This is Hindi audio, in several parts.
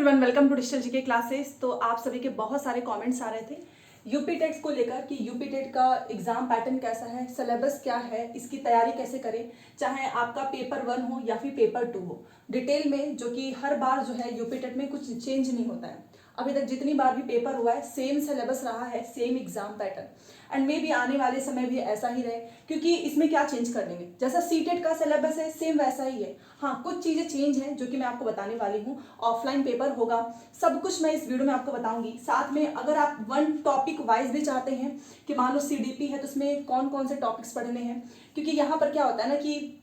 Everyone, welcome to digital GK classes. तो आप सभी के बहुत सारे कमेंट्स आ रहे थे यूपी टेट को लेकर कि यूपी टेट का एग्जाम पैटर्न कैसा है, सिलेबस क्या है, इसकी तैयारी कैसे करें, चाहे आपका पेपर 1 हो या फिर पेपर 2 हो, डिटेल में। जो कि हर बार जो है यूपी टेट में कुछ चेंज नहीं होता है। अभी तक जितनी बार भी पेपर हुआ है सेम सिलेबस रहा है, सेम एग्जाम पैटर्न, एंड मे भी आने वाले समय भी ऐसा ही रहे, क्योंकि इसमें क्या चेंज कर लेंगे। जैसा सीटेट का सिलेबस है सेम वैसा ही है। हाँ, कुछ चीज़ें चेंज हैं जो कि मैं आपको बताने वाली हूँ। ऑफलाइन पेपर होगा, सब कुछ मैं इस वीडियो में आपको बताऊंगी। साथ में अगर आप वन टॉपिक वाइज भी चाहते हैं कि मान लो सीडीपी है तो उसमें कौन कौन से टॉपिक्स पढ़ने हैं, क्योंकि यहाँ पर क्या होता है ना कि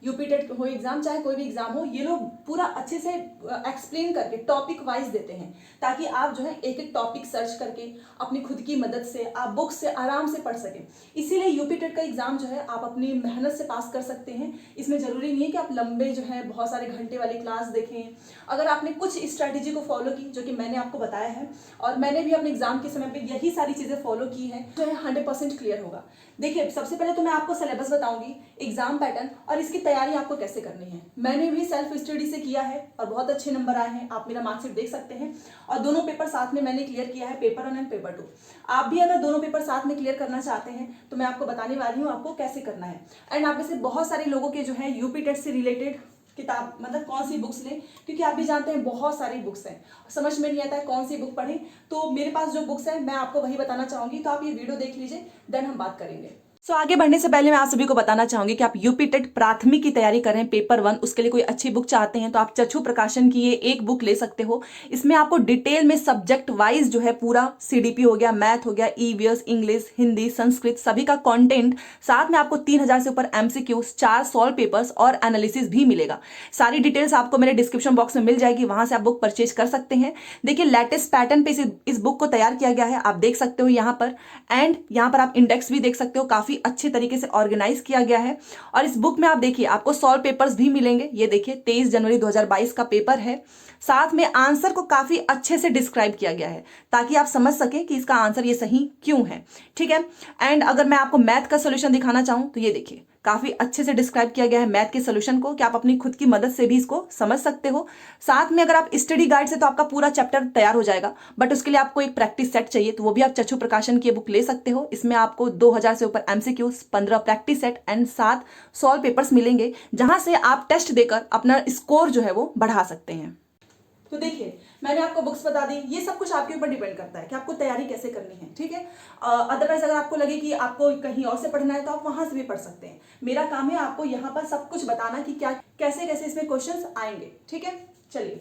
यूपी टेट हो एग्जाम चाहे कोई भी एग्जाम हो, ये लोग पूरा अच्छे से एक्सप्लेन करके टॉपिक वाइज देते हैं, ताकि आप जो है एक एक टॉपिक सर्च करके अपनी खुद की मदद से आप बुक से आराम से पढ़ सकें। इसीलिए यूपी टेट का एग्जाम जो है आप अपनी मेहनत से पास कर सकते हैं। इसमें जरूरी नहीं है कि आप लंबे जो है बहुत सारे घंटे वाली क्लास देखें। अगर आपने कुछ स्ट्रैटेजी को फॉलो की जो कि मैंने आपको बताया है, और मैंने भी अपने एग्जाम के समय पर यही सारी चीज़ें फॉलो की है, जो है 100% क्लियर होगा। देखिए, सबसे पहले तो मैं आपको सिलेबस बताऊंगी, एग्जाम पैटर्न और इसकी तैयारी आपको कैसे करनी है। मैंने भी सेल्फ स्टडी से किया है और बहुत अच्छे नंबर आए हैं। आप मेरा मार्कशीट देख सकते हैं, और दोनों पेपर साथ में मैंने क्लियर किया है, पेपर 1 एंड पेपर 2। आप भी अगर दोनों पेपर साथ में क्लियर करना चाहते हैं तो मैं आपको बताने वाली हूँ आपको कैसे करना है। एंड आप में से बहुत सारे लोगों के जो है यूपी टेट से रिलेटेड किताब, मतलब कौन सी बुक्स लें, क्योंकि आप भी जानते हैं बहुत सारी बुक्स हैं, समझ में नहीं आता है कौन सी बुक पढ़ें। तो मेरे पास जो बुक्स है मैं आपको वही बताना चाहूंगी, तो आप ये वीडियो देख लीजिए, देन हम बात करेंगे। आगे बढ़ने से पहले मैं आप सभी को बताना चाहूंगी कि आप यूपी टेट प्राथमिक की तैयारी करें पेपर 1, उसके लिए कोई अच्छी बुक चाहते हैं तो आप चक्षु प्रकाशन की ये एक बुक ले सकते हो। इसमें आपको डिटेल में सब्जेक्ट वाइज जो है पूरा सीडीपी हो गया, मैथ हो गया, ईवीएस, इंग्लिश, हिंदी, संस्कृत, सभी का कंटेंट, साथ में आपको 3000 से ऊपर एमसीक्यूज, 4 सॉल्व पेपर्स और एनालिसिस भी मिलेगा। सारी डिटेल्स आपको मेरे डिस्क्रिप्शन बॉक्स में मिल जाएगी, वहां से आप बुक परचेज कर सकते हैं। देखिए, लेटेस्ट पैटर्न पे इस बुक को तैयार किया गया है, आप देख सकते हो यहाँ पर। एंड यहाँ पर आप इंडेक्स भी देख सकते हो, काफी अच्छे तरीके से ऑर्गेनाइज किया गया है। और इस बुक में आप देखिए आपको सॉल्व पेपर्स भी मिलेंगे। ये देखिए 23 जनवरी 2022 का पेपर है। साथ में आंसर को काफी अच्छे से डिस्क्राइब किया गया है, ताकि आप समझ सकें कि इसका आंसर ये सही क्यों है। ठीक है। एंड अगर मैं आपको मैथ का सोल्यूशन दिखाना चाहूं तो ये देखिए काफी अच्छे से डिस्क्राइब किया गया है मैथ के सोल्यूशन को, कि आप अपनी खुद की मदद से भी इसको समझ सकते हो। साथ में अगर आप स्टडी गाइड से तो आपका पूरा चैप्टर तैयार हो जाएगा, बट उसके लिए आपको एक प्रैक्टिस सेट चाहिए, तो वो भी आप चक्षु प्रकाशन की बुक ले सकते हो। इसमें आपको 2000 से ऊपर MCQs, 15 practice set and 7 solve papers मिलेंगे, जहां से आप टेस्ट देकर अपना स्कोर जो है वो बढ़ा सकते हैं। तो देखिए, मैंने आपको बुक्स बता दी, ये सब कुछ आपके ऊपर डिपेंड करता है कि आपको तैयारी कैसे करनी है। ठीक है। अदरवाइज अगर आपको लगे कि आपको कहीं और से पढ़ना है तो आप वहां से भी पढ़ सकते हैं। मेरा काम है आपको यहाँ पर सब कुछ बताना कि क्या कैसे कैसे इसमें क्वेश्चंस आएंगे। ठीक है। चलिए,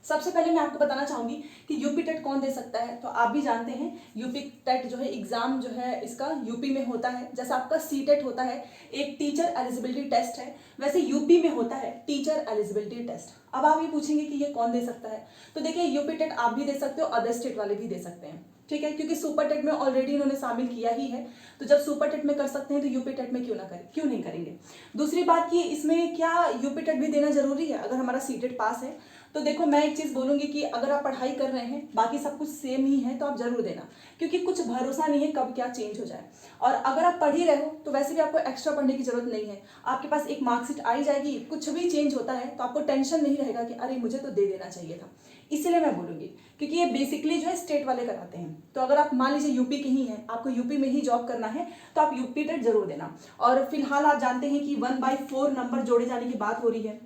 सबसे पहले मैं आपको बताना चाहूंगी कि यूपी टेट कौन दे सकता है। तो आप भी जानते हैं यूपी टेट जो है एग्जाम जो है इसका यूपी में होता है। जैसा आपका सी टेट होता है, एक टीचर एलिजिबिलिटी टेस्ट है, वैसे यूपी में होता है टीचर एलिजिबिलिटी टेस्ट। अब आप ये पूछेंगे कि ये कौन दे सकता है, तो देखिए यूपी टेट आप भी दे सकते हो, अदर स्टेट वाले भी दे सकते हैं। ठीक है, क्योंकि सुपर टेट में ऑलरेडी इन्होंने शामिल किया ही है, तो जब सुपर टेट में कर सकते हैं तो यूपी टेट में क्यों नहीं करेंगे। दूसरी बात कि इसमें क्या यूपी टेट भी देना जरूरी है अगर हमारा सी टेट पास है। तो देखो, मैं एक चीज बोलूंगी कि अगर आप पढ़ाई कर रहे हैं, बाकी सब कुछ सेम ही है, तो आप जरूर देना, क्योंकि कुछ भरोसा नहीं है कब क्या चेंज हो जाए। और अगर आप पढ़ ही रहे हो तो वैसे भी आपको एक्स्ट्रा पढ़ने की जरूरत नहीं है, आपके पास एक मार्कशीट आई जाएगी। कुछ भी चेंज होता है तो आपको टेंशन नहीं रहेगा कि अरे मुझे तो दे देना चाहिए था। इसलिए मैं बोलूंगी, क्योंकि ये बेसिकली जो है स्टेट वाले कराते हैं। तो अगर आप मान लीजिए यूपी के ही हैं, आपको यूपी में ही जॉब करना है, तो आप यूपी टेट जरूर देना। और फिलहाल आप जानते हैं कि 1/4 नंबर जोड़े जाने की बात हो रही है।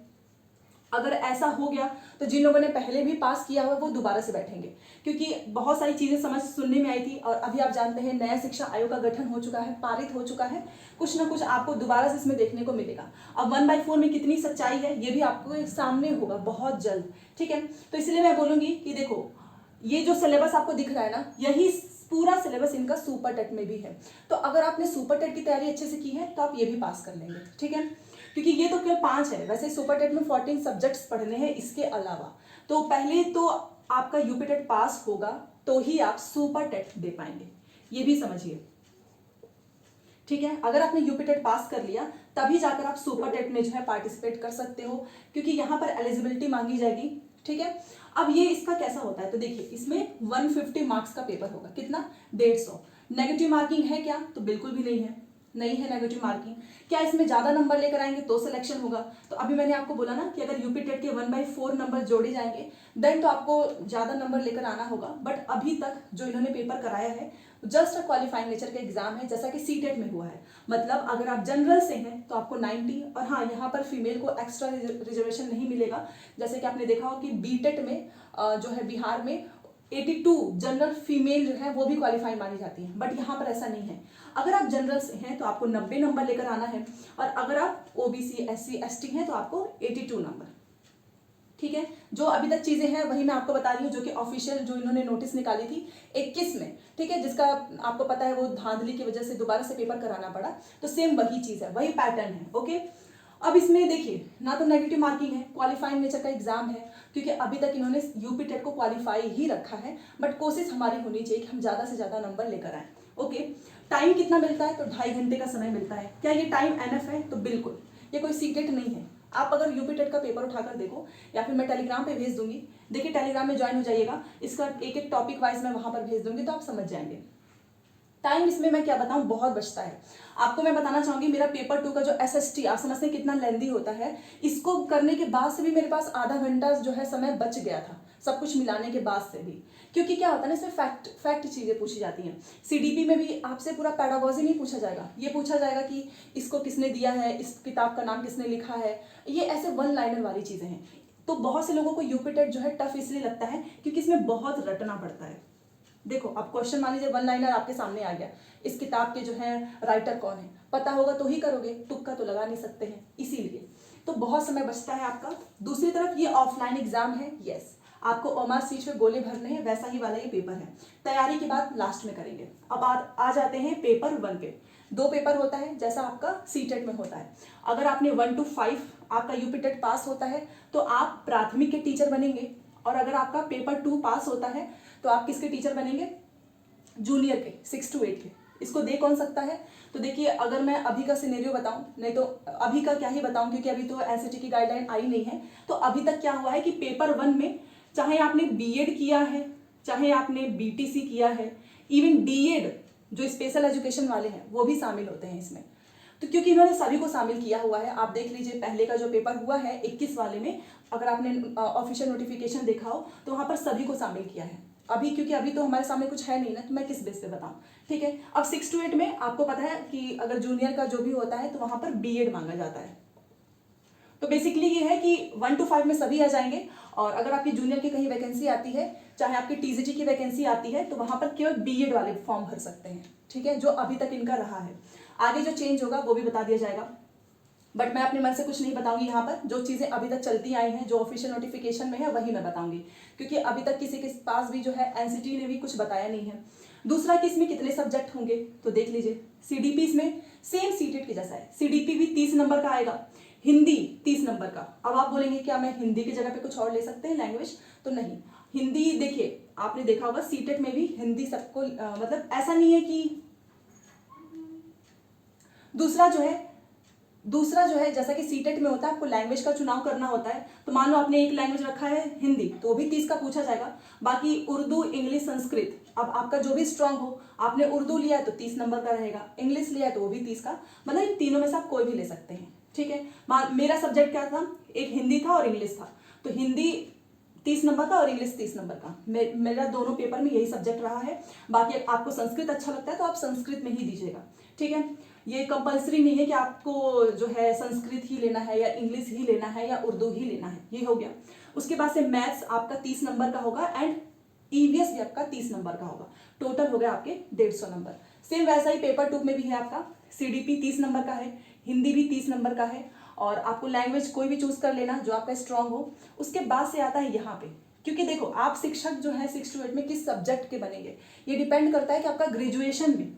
अगर ऐसा हो गया तो जिन लोगों ने पहले भी पास किया हुआ वो दोबारा से बैठेंगे, क्योंकि बहुत सारी चीजें समझ सुनने में आई थी। और अभी आप जानते हैं नया शिक्षा आयोग का गठन हो चुका है, पारित हो चुका है, कुछ ना कुछ आपको दोबारा से इसमें देखने को मिलेगा। अब 1/4 में कितनी सच्चाई है ये भी आपको सामने होगा बहुत जल्द। ठीक है। तो इसलिए मैं बोलूंगी कि देखो, ये जो सिलेबस आपको दिख रहा है ना, यही पूरा सिलेबस इनका सुपर टेट में भी है। तो अगर आपने सुपर टेट की तैयारी अच्छे से की है तो आप ये भी पास कर लेंगे। ठीक है, क्योंकि ये तो केवल 5 है, वैसे सुपर टेट में 14 सब्जेक्ट्स पढ़ने हैं इसके अलावा। तो पहले तो आपका यूपी टेट पास होगा तो ही आप सुपर टेट दे पाएंगे, ये भी समझिए। ठीक है, अगर आपने यूपी टेट पास कर लिया तभी जाकर आप सुपर टेट में जो है पार्टिसिपेट कर सकते हो, क्योंकि यहाँ पर एलिजिबिलिटी मांगी जाएगी। ठीक है। अब ये इसका कैसा होता है, तो देखिए इसमें 150 मार्क्स का पेपर होगा। कितना? 150। नेगेटिव मार्किंग है क्या? तो बिल्कुल भी नहीं है। नहीं है नेगेटिव मार्किंग। क्या इसमें ज़्यादा नंबर लेकर आएंगे तो सिलेक्शन होगा? तो अभी मैंने आपको बोला ना कि अगर यूपी टेट के 1/4 नंबर जोड़े जाएंगे देन तो आपको ज़्यादा नंबर लेकर आना होगा। बट अभी तक जो इन्होंने पेपर कराया है जस्ट अ क्वालिफाइंग नेचर का एग्जाम है, जैसा कि सीटेट में हुआ है। मतलब अगर आप जनरल से हैं तो आपको 90, और हाँ यहाँ पर फीमेल को एक्स्ट्रा रिजर्वेशन नहीं मिलेगा। जैसे कि आपने देखा हो कि बीटेट में जो है बिहार में 82 जनरल फीमेल जो है वो भी क्वालिफाई मानी जाती है, बट यहाँ पर ऐसा नहीं है। अगर आप जनरल से हैं तो आपको 90 नंबर लेकर आना है, और अगर आप ओबीसी एससी एसटी हैं तो आपको 82 नंबर। ठीक है, जो अभी तक चीजें हैं वही मैं आपको बता रही हूँ, जो कि ऑफिशियल जो इन्होंने नोटिस निकाली थी 21 में। ठीक है, जिसका आपको पता है वो धांधली की वजह से दोबारा से पेपर कराना पड़ा, तो सेम वही चीज है, वही पैटर्न है। ओके, अब इसमें देखिए ना तो नेगेटिव मार्किंग है, क्वालिफाइंग नेचर का एग्जाम है, क्योंकि अभी तक इन्होंने यूपी टेट को क्वालिफाई ही रखा है। बट कोशिश हमारी होनी चाहिए कि हम ज़्यादा से ज़्यादा नंबर लेकर आए। ओके, टाइम कितना मिलता है? तो 2.5 घंटे का समय मिलता है। क्या ये टाइम एनफ है? तो बिल्कुल, ये कोई सीक्रेट नहीं है। आप अगर यूपी टेट का पेपर उठाकर देखो, या फिर मैं टेलीग्राम पे भेज दूंगी, देखिए टेलीग्राम में ज्वाइन हो जाइएगा, इसका एक एक टॉपिक वाइज मैं वहां पर भेज दूंगी तो आप समझ जाएंगे। टाइम इसमें मैं क्या बताऊं, बहुत बचता है। आपको मैं बताना चाहूंगी मेरा पेपर 2 का जो एसएसटी, आप समझते हैं कितना लेंदी होता है, इसको करने के बाद से भी मेरे पास आधा घंटा जो है समय बच गया था, सब कुछ मिलाने के बाद से भी। क्योंकि क्या होता है ना, इसमें फैक्ट चीजें पूछी जाती हैं। सीडीपी में भी आपसे पूरा पैडागॉजी नहीं पूछा जाएगा, ये पूछा जाएगा कि इसको किसने दिया है, इस किताब का नाम किसने लिखा है, ये ऐसे वन लाइनर वाली चीजें हैं। तो बहुत से लोगों को यूपी टेट जो है टफ इसलिए लगता है क्योंकि इसमें बहुत रटना पड़ता है। देखो, अब क्वेश्चन मान लीजिए वन लाइनर आपके सामने आ गया, इस किताब के जो है राइटर कौन है, पता होगा तो ही करोगे, तुक्का तो लगा नहीं सकते हैं, इसीलिए तो बहुत समय बचता है आपका। दूसरी तरफ ये ऑफलाइन एग्जाम है, यस, आपको ओमार सीट पे गोले भरने हैं, वैसा ही वाला ये पेपर है। तैयारी की बात लास्ट में करेंगे। अब आ जाते हैं पेपर 1 पे। 2 पेपर होता है जैसा आपका सीटेट में होता है। अगर आपने 1 to 5 आपका यूपी टेट पास होता है तो आप प्राथमिक के टीचर बनेंगे, और अगर आपका पेपर 2 पास होता है तो आप किसके टीचर बनेंगे? जूनियर के, 6 to 8 के। इसको दे कौन सकता है? तो देखिए, अगर मैं अभी का सिनेरियो बताऊं, नहीं तो अभी का क्या ही बताऊं, क्योंकि अभी तो एनसीटी की गाइडलाइन आई नहीं है। तो अभी तक क्या हुआ है कि पेपर 1 में चाहे आपने बीएड किया है, चाहे आपने बीटीसी किया है, इवन डीएड जो स्पेशल एजुकेशन वाले हैं वो भी शामिल होते हैं इसमें। तो क्योंकि इन्होंने सभी को शामिल किया हुआ है, आप देख लीजिए पहले का जो पेपर हुआ है 21 वाले में, अगर आपने ऑफिशियल नोटिफिकेशन देखा हो तो वहां पर सभी को शामिल किया है। अभी क्योंकि अभी तो हमारे सामने कुछ है नहीं ना, तो मैं किस बेस पे बताऊं। ठीक है, अब 6 to 8 में आपको पता है कि अगर जूनियर का जो भी होता है तो वहां पर बीएड मांगा जाता है। तो बेसिकली ये है कि 1 to 5 में सभी आ जाएंगे, और अगर आपकी जूनियर की कहीं वैकेंसी आती है, चाहे आपकी टीजीटी की वैकेंसी आती है, तो वहां पर केवल बीएड वाले फॉर्म भर सकते हैं। ठीक है, जो अभी तक इनका रहा है। आगे जो चेंज होगा वो भी बता दिया जाएगा, बट मैं अपने मन से कुछ नहीं बताऊंगी। यहाँ पर जो चीजें अभी तक चलती आई हैं, जो ऑफिशियल नोटिफिकेशन में है, वही मैं बताऊंगी, क्योंकि अभी तक किसी के पास भी जो है एनसीटी ने भी कुछ बताया नहीं है। दूसरा कि इसमें कितने सब्जेक्ट होंगे, तो देख लीजिए सीडीपी इसमें सेम सीटेट के जैसा है। सीडीपी भी 30 नंबर का आएगा, हिंदी 30 नंबर का। अब आप बोलेंगे क्या मैं हिंदी की जगह पे कुछ और ले सकते हैं लैंग्वेज? तो नहीं, हिंदी देखिए आपने देखा होगा सीटेट में भी हिंदी सबको मतलब ऐसा नहीं है कि दूसरा जो है जैसा कि सीटेट में होता है आपको लैंग्वेज का चुनाव करना होता है। तो मान लो आपने एक लैंग्वेज रखा है हिंदी, तो वो भी 30 का पूछा जाएगा। बाकी उर्दू, इंग्लिश, संस्कृत, अब आपका जो भी स्ट्रांग हो, आपने उर्दू लिया है तो 30 नंबर का रहेगा, इंग्लिश लिया है तो वो भी 30 का, मतलब इन तीनों में से आप कोई भी ले सकते हैं। ठीक है, मेरा सब्जेक्ट क्या था? एक हिंदी था और इंग्लिश था, तो हिंदी 30 नंबर का और इंग्लिश 30 नंबर का। मेरा दोनों पेपर में यही सब्जेक्ट रहा है। बाकी आपको संस्कृत अच्छा लगता है तो आप संस्कृत में ही दीजिएगा। ठीक है, ये कंपलसरी नहीं है कि आपको जो है संस्कृत ही लेना है या इंग्लिश ही लेना है या उर्दू ही लेना है। ये हो गया। उसके बाद से मैथ्स आपका 30 नंबर का होगा, एंड ईवीएस भी आपका 30 नंबर का होगा। टोटल हो गया आपके 150 नंबर। सेम वैसा ही पेपर 2 में भी है आपका। सीडीपी 30 नंबर का है, हिंदी भी 30 नंबर का है, और आपको लैंग्वेज कोई भी चूज कर लेना जो आपका स्ट्रांग हो। उसके बाद से आता है यहाँ पे, क्योंकि देखो आप शिक्षक जो है 6 to 8 में किस सब्जेक्ट के बनेंगे, ये डिपेंड करता है कि आपका ग्रेजुएशन में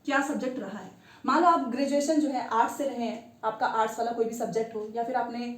क्या सब्जेक्ट रहा है। मान लो आप ग्रेजुएशन जो है आर्ट्स से रहे हैं, आपका आर्ट्स वाला कोई भी सब्जेक्ट हो, या फिर आपने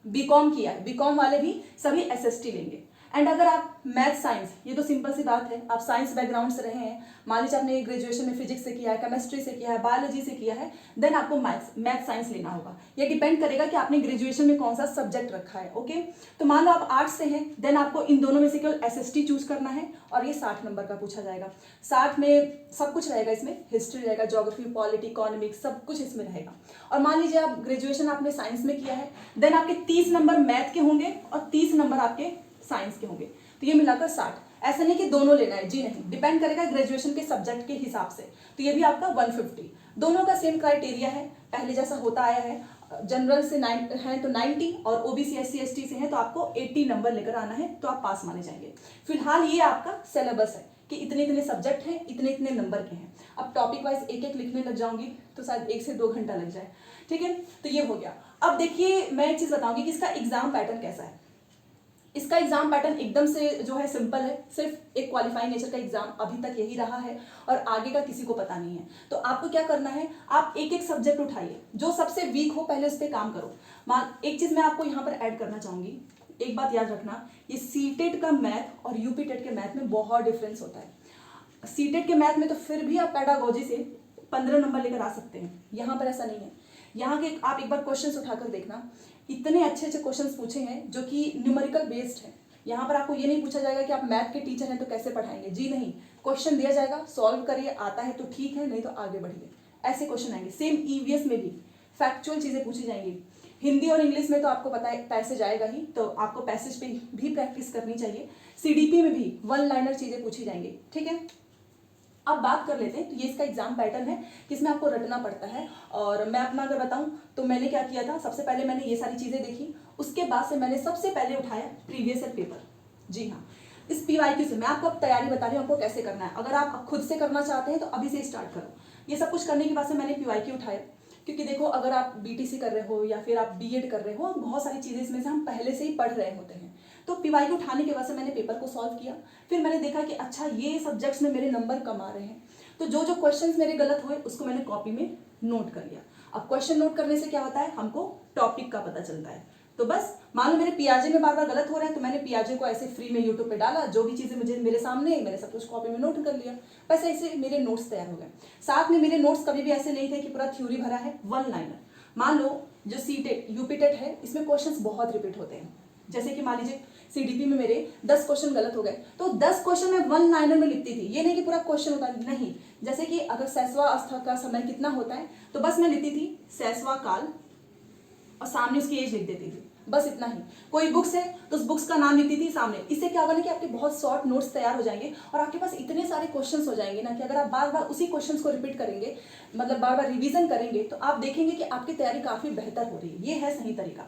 बीकॉम किया है, बीकॉम वाले भी सभी एसएसटी लेंगे। एंड अगर आप मैथ साइंस, ये तो सिंपल सी बात है, आप साइंस बैकग्राउंड से रहे हैं, मान लीजिए आपने ग्रेजुएशन में फिजिक्स से किया है, केमिस्ट्री से किया है, बायोलॉजी से किया है, देन आपको मैथ साइंस लेना होगा। ये डिपेंड करेगा कि आपने ग्रेजुएशन में कौन सा सब्जेक्ट रखा है। ओके, तो मान लो आप आर्ट्स से हैं, देन आपको इन दोनों में से केवल SST चूज करना है और ये 60 नंबर का पूछा जाएगा। 60 में सब कुछ रहेगा, इसमें हिस्ट्री रहेगा, ज्योग्राफी, पॉलिटी, इकोनॉमिक्स, सब कुछ इसमें रहेगा। और मान लीजिए आप ग्रेजुएशन आपने साइंस में किया है, देन आपके 30 नंबर मैथ के होंगे और 30 नंबर आपके साइंस के होंगे, तो ये मिलाकर 60। ऐसा नहीं कि दोनों लेना है, जी नहीं, डिपेंड करेगा ग्रेजुएशन के सब्जेक्ट के हिसाब से। तो ये भी आपका 150। दोनों का सेम क्राइटेरिया है, पहले जैसा होता आया है। जनरल से 9 है तो 90 और OBC SC ST से है तो आपको 80 नंबर लेकर आना है, तो आप पास माने जाएंगे। फिलहाल ये आपका सिलेबस है कि इतने इतने सब्जेक्ट हैं, इतने इतने नंबर के हैं। अब टॉपिक वाइज एक एक लिखने लग जाऊंगी तो शायद 1 से 2 घंटा लग जाए। ठीक है, तो ये हो गया। अब देखिए मैं एक चीज बताऊंगी कि इसका एग्जाम पैटर्न कैसा है। इसका एग्जाम पैटर्न एकदम से जो है सिंपल है, सिर्फ एक क्वालिफाइंग नेचर का एग्जाम अभी तक यही रहा है और आगे का किसी को पता नहीं है। तो आपको क्या करना है, आप एक एक सब्जेक्ट उठाइए, जो सबसे वीक हो पहले उस पर काम करो। एक चीज मैं आपको यहाँ पर ऐड करना चाहूंगी, एक बात याद रखना, ये सीटेट का मैथ और यूपीटेट के मैथ में बहुत डिफरेंस होता है। सीटेट के मैथ में तो फिर भी आप पेडागोजी से 15 नंबर लेकर आ सकते हैं, यहाँ पर ऐसा नहीं है। यहाँ के आप एक बार क्वेश्चंस उठाकर देखना, इतने अच्छे अच्छे क्वेश्चंस पूछे हैं जो कि न्यूमेरिकल बेस्ड है। यहाँ पर आपको ये नहीं पूछा जाएगा कि आप मैथ के टीचर हैं तो कैसे पढ़ाएंगे, जी नहीं, क्वेश्चन दिया जाएगा, सॉल्व करिए, आता है तो ठीक है, नहीं तो आगे बढ़िए, ऐसे क्वेश्चन आएंगे। सेम EVS में भी फैक्चुअल चीजें पूछी जाएंगी। हिंदी और इंग्लिश में तो आपको पता है पैसेज आएगा ही, तो आपको पैसेज पे भी प्रैक्टिस करनी चाहिए। CDP में भी 1 लाइनर चीजें पूछी जाएंगी। ठीक है, अब बात कर लेते हैं। तो ये इसका एग्जाम पैटर्न है कि इसमें आपको रटना पड़ता है। और मैं अपना अगर बताऊं तो मैंने क्या किया था, सबसे पहले मैंने ये सारी चीजें देखी, उसके बाद से मैंने सबसे पहले उठाया प्रीवियस ईयर पेपर। जी हाँ, इस PYQ से मैं आपको अब तैयारी बता रही हूँ आपको कैसे करना है। अगर आप खुद से करना चाहते हैं तो अभी से स्टार्ट करो। ये सब कुछ करने के बाद से मैंने PYQ उठाया, क्योंकि देखो अगर आप BTC कर रहे हो या फिर आप B.Ed कर रहे हो, बहुत सारी चीजें इसमें से हम पहले से ही पढ़ रहे होते हैं। तो PYQ उठाने के बाद से मैंने पेपर को सॉल्व किया, फिर मैंने देखा कि अच्छा ये सब्जेक्ट्स में मेरे नंबर कम आ रहे हैं, तो जो जो क्वेश्चंस मेरे गलत हुए उसको मैंने कॉपी में नोट कर लिया। अब क्वेश्चन नोट करने से क्या होता है, हमको टॉपिक का पता चलता है। तो बस मान लो मेरे पियाजे में बार बार गलत हो रहा है, तो मैंने पियाजे को ऐसे फ्री में यूट्यूब पे डाला, जो भी चीजें मुझे मेरे सामने, मैंने सब कुछ कॉपी में नोट कर लिया, बस ऐसे मेरे नोट्स तैयार हो गए। साथ में मेरे नोट्स कभी भी ऐसे नहीं थे कि पूरा थ्योरी भरा है, 1 लाइनर। मान लो जो सीटेट यूपीटेट है, इसमें क्वेश्चंस बहुत रिपीट होते हैं। जैसे कि मान लीजिए CDP में मेरे 10 क्वेश्चन गलत हो गए, तो 10 क्वेश्चन मैं 1 लाइनर में लिखती थी। ये नहीं कि पूरा क्वेश्चन होता नहीं, जैसे कि अगर सैसवा अवस्था का समय कितना होता है, तो बस मैं लिखती थी सैसवा काल और सामने उसकी एज लिख देती थी, बस इतना ही। कोई बुक्स है तो उस बुक्स का नाम लिखती थी सामने। इससे क्या होगा ना कि आपके बहुत शॉर्ट नोट्स तैयार हो जाएंगे और आपके पास इतने सारे क्वेश्चंस हो जाएंगे ना कि अगर आप बार बार उसी क्वेश्चंस को रिपीट करेंगे, मतलब बार बार रिवीजन करेंगे, तो आप देखेंगे कि आपकी तैयारी काफी बेहतर हो रही है। ये है सही तरीका।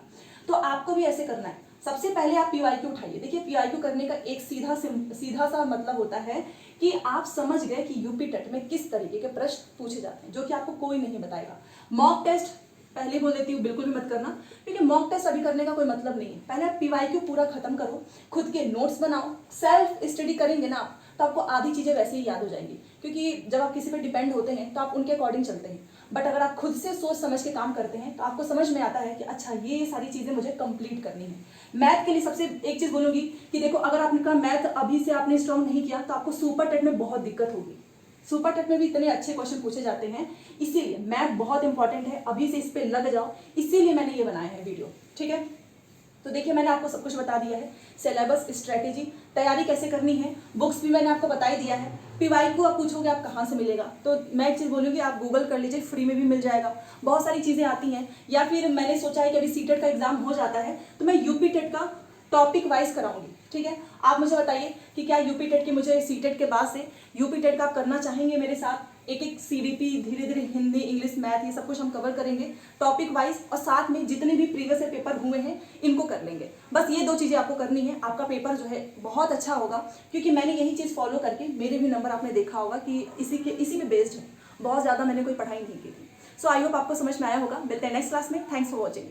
तो आपको भी ऐसे करना है। सबसे पहले आप PYQ उठाइए। देखिए PYQ करने का एक सीधा सा मतलब होता है कि आप समझ गए कि यूपीटेट में किस तरीके के प्रश्न पूछे जाते हैं, जो कि आपको कोई नहीं बताएगा। मॉक टेस्ट पहले बोल देती हूँ, बिल्कुल भी मत करना, क्योंकि मॉक टेस्ट अभी करने का कोई मतलब नहीं है। पहले आप PYQ पूरा खत्म करो, खुद के नोट्स बनाओ, सेल्फ स्टडी करेंगे ना आप, तो आपको आधी चीजें वैसे ही याद हो जाएंगी। क्योंकि जब आप किसी पे डिपेंड होते हैं तो आप उनके अकॉर्डिंग चलते हैं, बट अगर आप खुद से सोच समझ के काम करते हैं तो आपको समझ में आता है कि अच्छा ये सारी चीजें मुझे कंप्लीट करनी है। मैथ के लिए सबसे एक चीज बोलूंगी कि देखो, अगर आपका मैथ अभी से आपने स्ट्रॉन्ग नहीं किया तो आपको सुपर टेट में बहुत दिक्कत होगी। सुपर टेट में भी इतने अच्छे क्वेश्चन पूछे जाते हैं, इसीलिए मैथ बहुत इंपॉर्टेंट है, अभी से इस पे लग जाओ, इसीलिए मैंने ये बनाया है वीडियो। ठीक है, तो देखिए मैंने आपको सब कुछ बता दिया है, सिलेबस, स्ट्रेटेजी, तैयारी कैसे करनी है, बुक्स भी मैंने आपको बता ही दिया है। PYQ आप पूछोगे आप कहाँ से मिलेगा, तो मैं एक चीज़ बोलूँगी, आप गूगल कर लीजिए, फ्री में भी मिल जाएगा, बहुत सारी चीज़ें आती हैं। या फिर मैंने सोचा है कि अभी सीटेट का एग्जाम हो जाता है तो मैं यूपीटेट का टॉपिक वाइज कराऊंगी। ठीक है, आप मुझे बताइए कि क्या यूपीटेट की मुझे सीटेट के बाद से यूपीटेट का आप करना चाहेंगे मेरे साथ। एक एक CDP धीरे धीरे हिंदी, इंग्लिश, मैथ, ये सब कुछ हम कवर करेंगे टॉपिक वाइज, और साथ में जितने भी प्रीवियस पेपर हुए हैं इनको कर लेंगे। बस ये 2 चीज़ें आपको करनी है, आपका पेपर जो है बहुत अच्छा होगा, क्योंकि मैंने यही चीज़ फॉलो करके मेरे भी नंबर आपने देखा होगा कि इसी में बेस्ड है, बहुत ज़्यादा मैंने कोई पढ़ाई नहीं की थी। सो आई होप आपको समझ में आया होगा। मिलते हैं नेक्स्ट क्लास में। Thanks for watching.